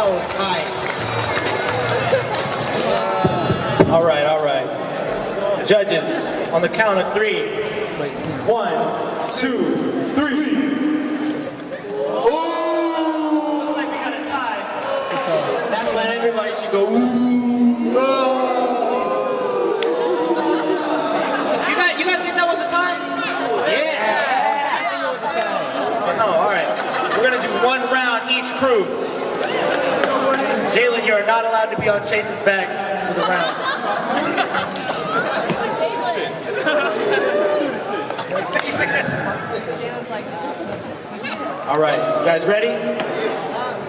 That was tight. All right, all right. Judges, on the count of 3. 1, 2, 3. Ooh! Looks like we got a tie. That's when everybody should go, ooh. Oh. You guys think that was a tie? Yes. Oh, all right. We're gonna do 1 round each crew. Jalen, you are not allowed to be on Chase's back for the round. All right, you guys ready?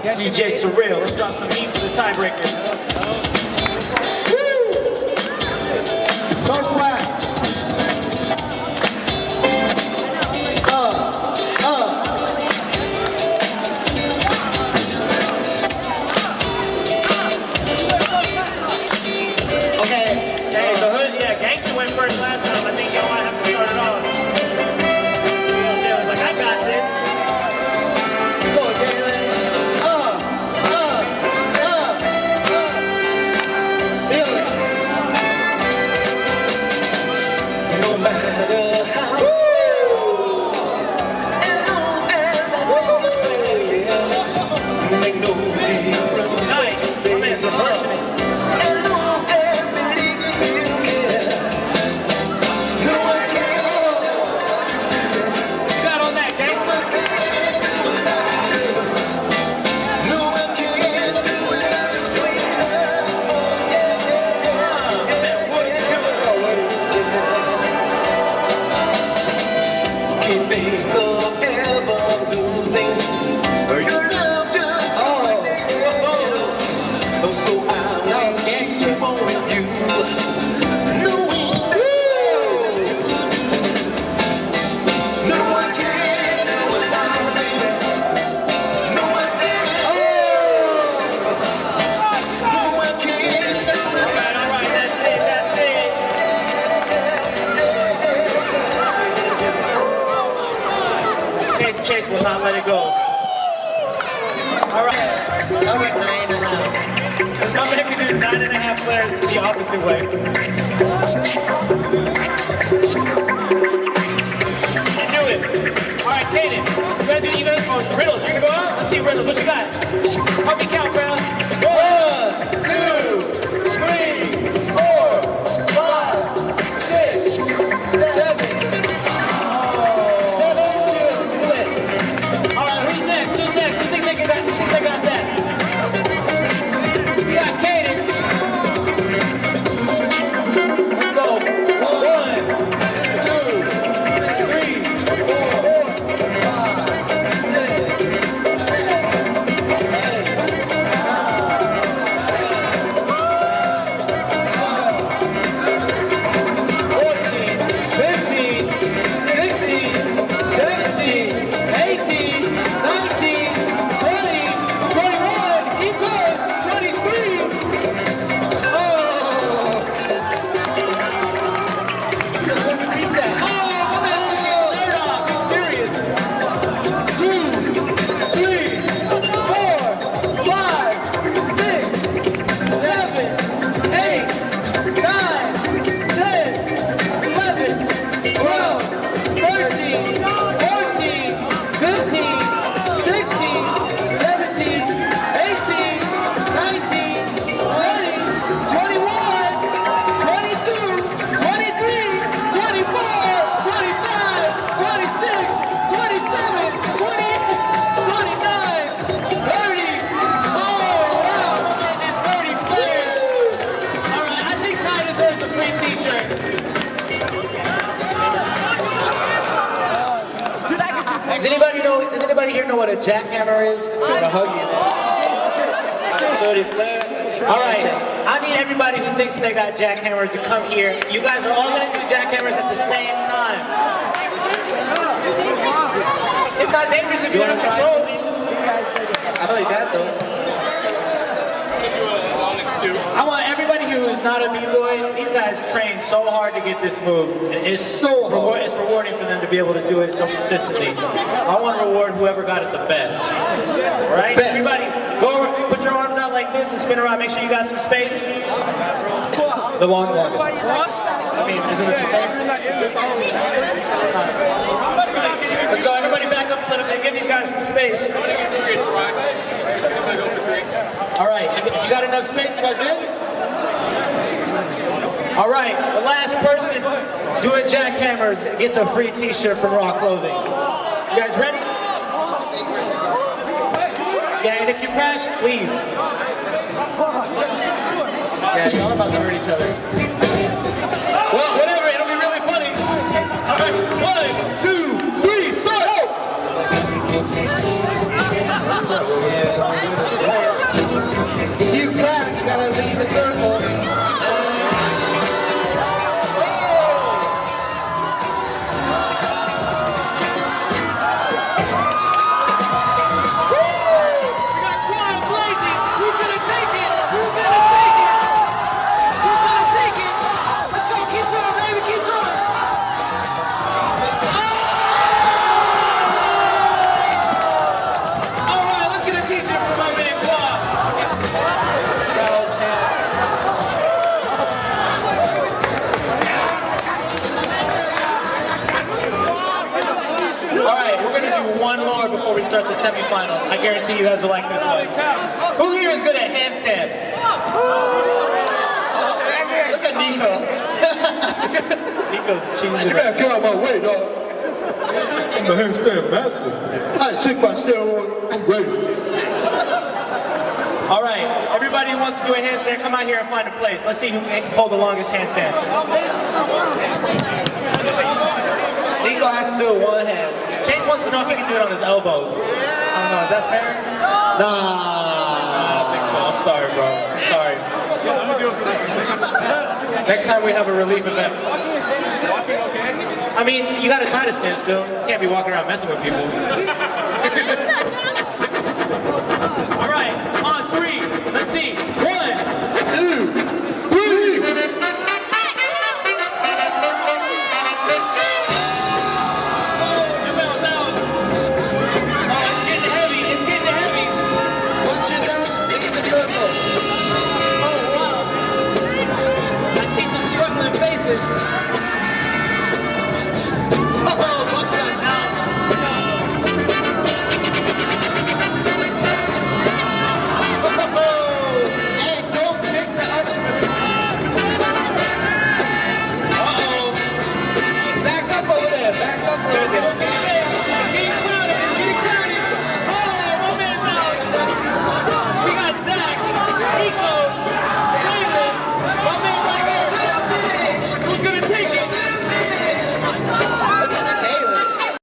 DJ Surreal, let's drop some heat for the tiebreaker. Woo! So clap. Okay. Hey, the hood, yeah, Gangsta went first last time. I think y'all might have to start it off. Jalen's like, I got this. Go, Jalen. Feel it. No matter how make no difference. Nice. My man's reversing it. Chase will not let it go. All right. I'll get 9.5. Let's come back and do 9.5 flares the opposite way. You can do it. All right, Kaden. We're going to do even riddles. You're going to go out? Let's see riddles. What you got? Help me count, bro. 1, 2, 3, 4, 5, 6, 7. Does anybody here know what a jackhammer is? Want to hug you, man. 30 flares. All right. I need everybody who thinks they got jackhammers to come here. You guys are all going to do jackhammers at the same time. It's not dangerous if you don't control me. I know you got those. I want everybody who is not a b-boy, these guys train so hard to get this move. It's so hard. It's rewarding for them to be able to do it so consistently. I want to reward whoever got it the best. All right? Everybody, go over, put your arms wants to spin around, make sure you got some space. The long longest. I mean, isn't it the same? Let's go, everybody back up a little bit. Give these guys some space. All right, if you got enough space, you guys good? All right, the last person doing jackhammers gets a free t-shirt from Raw Clothing. You guys ready? Yeah, and if you crash, leave. Yeah, y'all about to hurt each other. Well, whatever, it'll be really funny. All right, 1, 2, 3, start! If you crash, you gotta leave the circle. One more before we start the semifinals. I guarantee you guys will like this one. Who here is good at handstands? Look at Nico. Nico's cheesing. You better get out of my way, dog. I'm the handstand master. I just took my steroid. I'm ready. All right, everybody who wants to do a handstand, come out here and find a place. Let's see who can hold the longest handstand. Nico has to do it one hand. Chase wants to know if he can do it on his elbows. I don't know, is that fair? Nah. I don't think so. I'm sorry, bro. I'm sorry. Next time we have a relief event. I mean, you gotta try to stand still. You can't be walking around messing with people.